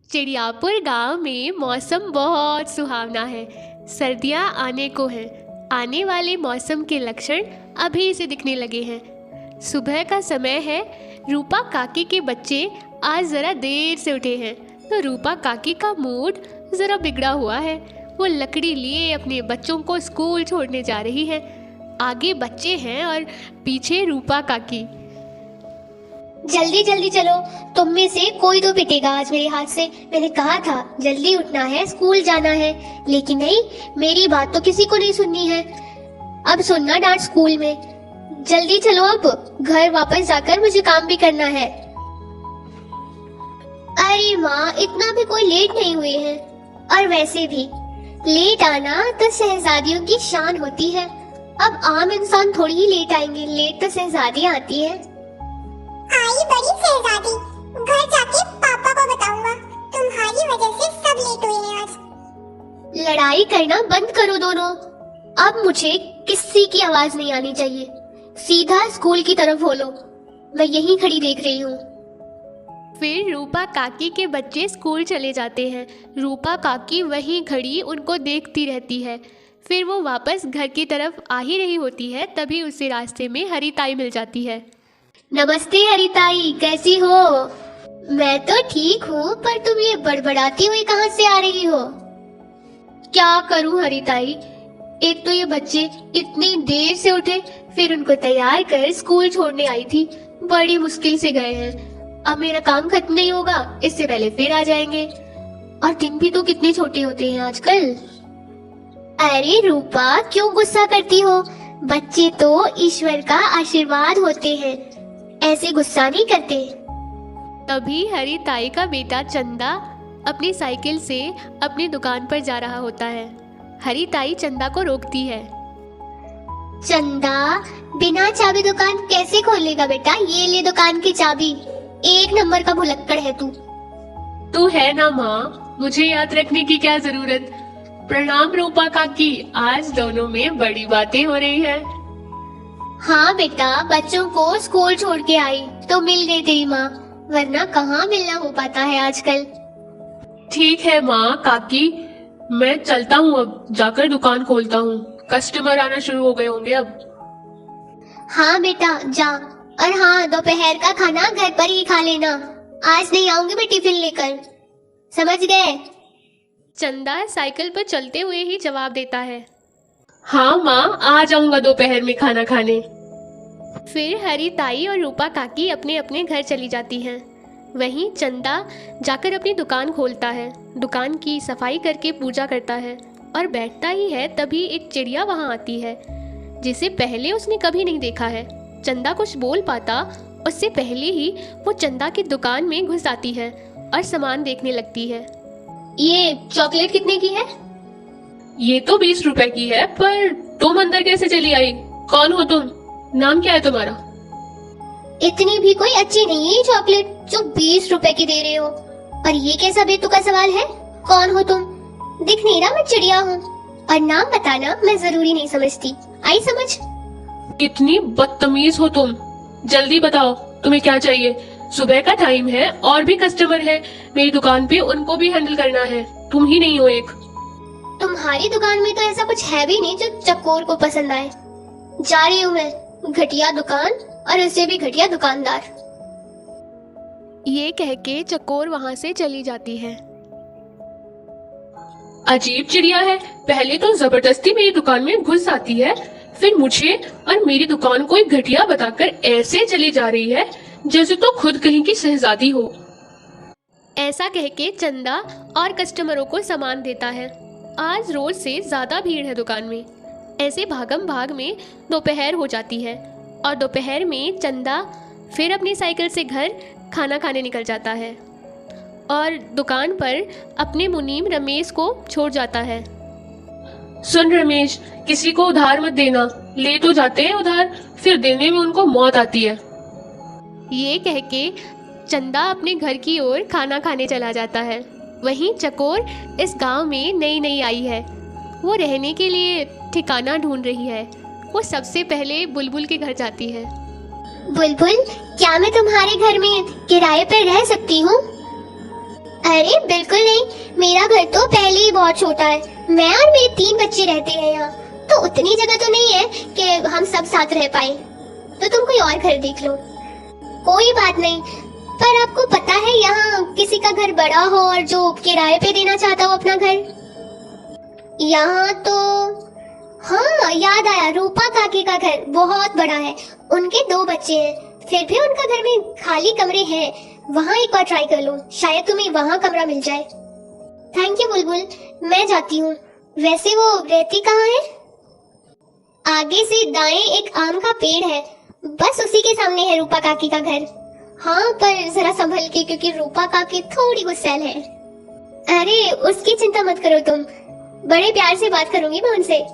चिड़ियापुर गांव में मौसम बहुत सुहावना है। सर्दियां आने को हैं। आने वाले मौसम के लक्षण अभी से दिखने लगे हैं। सुबह का समय है। रूपा काकी के बच्चे आज ज़रा देर से उठे हैं, तो रूपा काकी का मूड ज़रा बिगड़ा हुआ है। वो लकड़ी लिए अपने बच्चों को स्कूल छोड़ने जा रही है। आगे बच्चे हैं और पीछे रूपा काकी। जल्दी जल्दी चलो, तुम में से कोई तो पिटेगा आज मेरे हाथ से। मैंने कहा था जल्दी उठना है, स्कूल जाना है, लेकिन नहीं, मेरी बात तो किसी को नहीं सुननी है। अब सुनना डांट स्कूल में। जल्दी चलो, अब घर वापस जाकर मुझे काम भी करना है। अरे माँ, इतना भी कोई लेट नहीं हुए हैं, और वैसे भी लेट आना तो शहजादियों की शान होती है। अब आम इंसान थोड़ी ही लेट आएंगे, लेट तो शहजादियाँ आती है। आई बड़ी शहजादी, घर जाके पापा को बताऊंगा, तुम्हारी वजह से सब लेट हुए हैं आज। लड़ाई करना बंद करो दोनों। अब मुझे किसी की आवाज नहीं आनी चाहिए। सीधा स्कूल की तरफ बोलो, मैं यहीं खड़ी देख रही हूँ। फिर रूपा काकी के बच्चे स्कूल चले जाते हैं। रूपा काकी वहीं खड़ी उनको देखती रहती है। फिर वो वापस घर की तरफ आ ही रही होती है, तभी उसे रास्ते में हरी ताई मिल जाती है। नमस्ते हरिताई, कैसी हो? मैं तो ठीक हूँ, पर तुम ये बड़बड़ाती हुई कहाँ से आ रही हो? क्या करूँ हरिताई, एक तो ये बच्चे इतनी देर से उठे, फिर उनको तैयार कर स्कूल छोड़ने आई थी। बड़ी मुश्किल से गए हैं। अब मेरा काम खत्म नहीं होगा, इससे पहले फिर आ जाएंगे। और दिन भी तो कितने छोटे होते हैं आजकल। अरे रूपा, क्यों गुस्सा करती हो? बच्चे तो ईश्वर का आशीर्वाद होते हैं, ऐसे गुस्सा नहीं करते। तभी हरी ताई का बेटा चंदा अपनी साइकिल से अपनी दुकान पर जा रहा होता है। हरी ताई चंदा को रोकती है। चंदा, बिना चाबी दुकान कैसे खोलेगा बेटा? ये ले दुकान की चाबी। एक नंबर का भुलक्कड़ है तू। तू है ना माँ, मुझे याद रखने की क्या जरूरत। प्रणाम रूपा काकी, आज दोनों में बड़ी बातें हो रही है। हाँ बेटा, बच्चों को स्कूल छोड़ के आई तो मिल गई तेरी माँ, वरना कहाँ मिलना हो पाता है आजकल। ठीक है माँ काकी, मैं चलता हूँ, अब जाकर दुकान खोलता हूँ। कस्टमर आना शुरू हो गए होंगे अब। हाँ बेटा जा, और हाँ, दोपहर का खाना घर पर ही खा लेना। आज नहीं आऊंगी मैं टिफिन लेकर, समझ गए? चंदा साइकिल पर चलते हुए ही जवाब देता है। हाँ माँ, आ जाऊंगा दोपहर में खाना खाने। फिर हरी ताई और रूपा काकी अपने अपने घर चली जाती हैं। वहीं चंदा जाकर अपनी दुकान खोलता है, दुकान की सफाई करके पूजा करता है, और बैठता ही है तभी एक चिड़िया वहाँ आती है, जिसे पहले उसने कभी नहीं देखा है। चंदा कुछ बोल पाता उससे पहले ही वो चंदा की दुकान में घुस आती है और सामान देखने लगती है। ये चॉकलेट कितने की है? ये तो 20 रुपए की है, पर तुम अंदर कैसे चली आई? कौन हो तुम? नाम क्या है तुम्हारा? इतनी भी कोई अच्छी नहीं है चॉकलेट जो 20 रुपए की दे रहे हो। और ये कैसा बेतुका सवाल है? कौन हो तुम? दिख नहीं रहा मैं चिड़िया हूँ, और नाम बताना मैं जरूरी नहीं समझती। आई समझ? कितनी बदतमीज हो तुम। जल्दी बताओ तुम्हें क्या चाहिए। सुबह का टाइम है और भी कस्टमर है मेरी दुकान पे, उनको भी हैंडल करना है। तुम ही नहीं हो एक। तुम्हारी दुकान में तो ऐसा कुछ है भी नहीं जो चकोर को पसंद आए। जा रही हूँ मैं, घटिया दुकान और उससे भी घटिया दुकानदार। ये कह के चकोर वहाँ से चली जाती है। अजीब चिड़िया है, पहले तो जबरदस्ती मेरी दुकान में घुस आती है, फिर मुझे और मेरी दुकान को एक घटिया बताकर ऐसे चली जा रही है जैसे तो खुद कहीं की शहजादी हो। ऐसा कह के चंदा और कस्टमरों को सामान देता है। आज रोज से ज्यादा भीड़ है दुकान में। ऐसे भागम भाग में दोपहर हो जाती है, और दोपहर में चंदा फिर अपनी साइकिल से घर खाना खाने निकल जाता है और दुकान पर अपने मुनीम रमेश को छोड़ जाता है। सुन रमेश, किसी को उधार मत देना, ले तो जाते हैं उधार, फिर देने में उनको मौत आती है। ये कह के चंदा अपने घर की ओर खाना खाने चला जाता है। वहीं चकोर इस गांव में नई नई आई है। वो रहने के लिए ठिकाना ढूंढ रही है। वो सबसे पहले बुलबुल के घर जाती है। बुलबुल, क्या मैं तुम्हारे घर में किराए पर रह सकती हूँ? अरे बिल्कुल नहीं, मेरा घर तो पहले ही बहुत छोटा है। मैं और मेरे 3 बच्चे रहते हैं यहाँ, तो उतनी जगह तो नहीं है कि हम सब साथ रह पाए। तो तुम कोई और घर देख लो। कोई बात नहीं, पर आपको पता है यहाँ किसी का घर बड़ा हो और जो किराए पे देना चाहता हो अपना घर? यहाँ तो हाँ, याद आया, रूपा काकी का घर बहुत बड़ा है। उनके 2 बच्चे हैं, फिर भी उनका घर में खाली कमरे हैं। वहाँ एक बार ट्राई कर लो, शायद तुम्हें वहाँ कमरा मिल जाए। थैंक यू बुलबुल, मैं जाती हूँ। वैसे वो रहती कहाँ है? आगे से दाएं एक आम का पेड़ है, बस उसी के सामने है रूपा काकी का घर। हाँ, पर जरा संभल के, क्योंकि रूपा काकी थोड़ी गुस्सैल है। अरे उसकी चिंता मत करो तुम, बड़े प्यार से बात करूंगी मैं उनसे।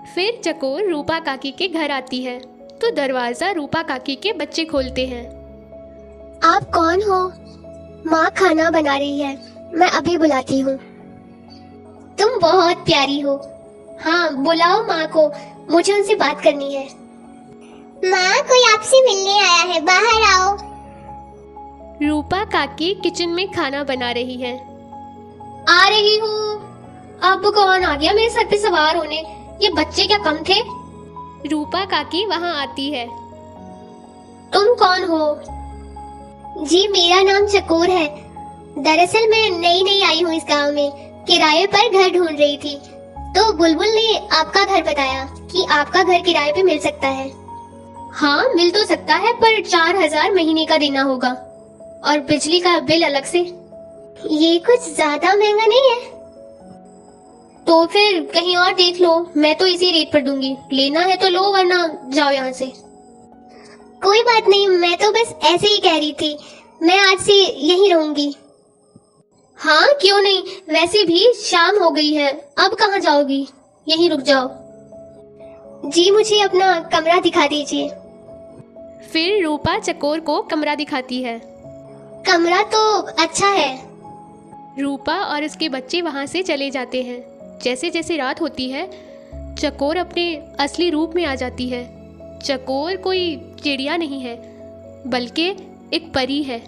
फिर चकोर रूपा काकी के घर आती है तो दरवाजा रूपा काकी के बच्चे खोलते हैं। आप कौन हो? माँ खाना बना रही है, मैं अभी बुलाती हूँ। तुम बहुत प्यारी हो। हाँ, बुलाओ माँ को, मुझे उनसे बात करनी है। माँ, कोई आपसे मिलने आया है, बाहर आओ। रूपा काकी किचन में खाना बना रही है। आ रही हूँ। अब कौन आ गया मेरे सर पे सवार होने? ये बच्चे क्या कम थे? रूपा काकी वहाँ आती है। तुम कौन हो? जी, मेरा नाम चकोर है। दरअसल मैं नई नई आई हूँ इस गांव में, किराए पर घर ढूंढ रही थी, तो बुलबुल ने आपका घर बताया कि आपका घर किराए पे मिल सकता है। हाँ, मिल तो सकता है, पर 4000 महीने का देना होगा और बिजली का बिल अलग से। ये कुछ ज्यादा महंगा नहीं है? तो फिर कहीं और देख लो, मैं तो इसी रेट पर दूंगी। लेना है तो लो, वरना जाओ यहाँ से। कोई बात नहीं, मैं तो बस ऐसे ही कह रही थी। मैं आज से यहीं रहूंगी। हाँ, क्यों नहीं, वैसे भी शाम हो गई है, अब कहाँ जाओगी? यहीं रुक जाओ। जी, मुझे अपना कमरा दिखा दीजिए। फिर रूपा चकोर को कमरा दिखाती है। कमरा तो अच्छा है। रूपा और उसके बच्चे वहाँ से चले जाते हैं। जैसे जैसे रात होती है, चकोर अपने असली रूप में आ जाती है। चकोर कोई चिड़िया नहीं है, बल्कि एक परी है।